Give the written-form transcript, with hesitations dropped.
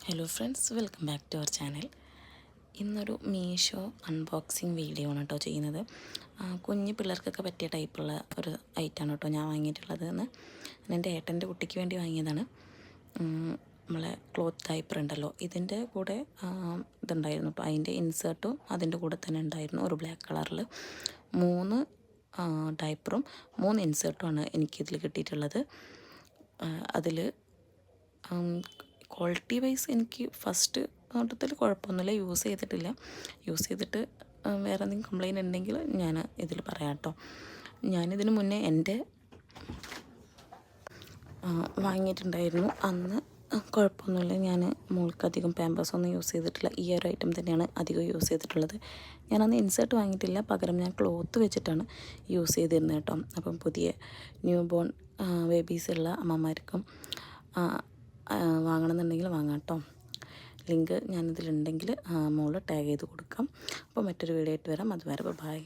Hello friends, welcome back to our channel. ഇന്നൊരു Meesho unboxing video ആണ് കേട്ടോ ചെയ്യുന്നത്. കുഞ്ഞു പിള്ളേർക്കൊക്കെ പറ്റിയ ടൈപ്പുള്ള ഒരു ഐറ്റമാണ് കേട്ടോ ഞാൻ വാങ്ങിയിട്ടുള്ളത്. എൻ്റെ ഏട്ടൻ്റെ കുട്ടിക്ക് വേണ്ടി വാങ്ങിയതാണ്. നമ്മളെ ക്ലോത്ത് ഡയപ്പർ ഉണ്ടല്ലോ, ഇതിൻ്റെ കൂടെ ഇതുണ്ടായിരുന്നു കേട്ടോ. അതിൻ്റെ ഇൻസേർട്ടും അതിൻ്റെ കൂടെ തന്നെ ഉണ്ടായിരുന്നു. ഒരു ബ്ലാക്ക് കളറിൽ 3 ഡയപ്പറും 3 ഇൻസേർട്ടുമാണ് എനിക്കിതിൽ കിട്ടിയിട്ടുള്ളത്. അതിൽ ക്വാളിറ്റി വൈസ് എനിക്ക് ഫസ്റ്റ് നോട്ടത്തിൽ കുഴപ്പമൊന്നുമില്ല. യൂസ് ചെയ്തിട്ട് വേറെ എന്തെങ്കിലും കംപ്ലയിൻ്റ് ഉണ്ടെങ്കിൽ ഞാൻ ഇതിൽ പറയാം കേട്ടോ. ഞാനിതിന് മുന്നേ എൻ്റെ വാങ്ങിയിട്ടുണ്ടായിരുന്നു. അന്ന് കുഴപ്പമൊന്നുമില്ല. ഞാൻ മോൾക്കധികം പാമ്പേഴ്സൊന്നും യൂസ് ചെയ്തിട്ടില്ല. ഈ ഒരു ഐറ്റം തന്നെയാണ് അധികം യൂസ് ചെയ്തിട്ടുള്ളത്. ഞാനന്ന് ഇൻസേർട്ട് വാങ്ങിയിട്ടില്ല, പകരം ഞാൻ ക്ലോത്ത് വെച്ചിട്ടാണ് യൂസ് ചെയ്തിരുന്നത് കേട്ടോ. അപ്പം പുതിയ ന്യൂ ബോൺ ബേബീസുള്ള അമ്മമാർക്കും വാങ്ങണമെന്നുണ്ടെങ്കിൽ വാങ്ങാം കേട്ടോ. ലിങ്ക് ഞാനിതിലുണ്ടെങ്കിൽ മോള് ടാഗ് ചെയ്ത് കൊടുക്കാം. അപ്പോൾ മറ്റൊരു വീഡിയോ ആയിട്ട് വരാം. അതുവരെ ബൈ.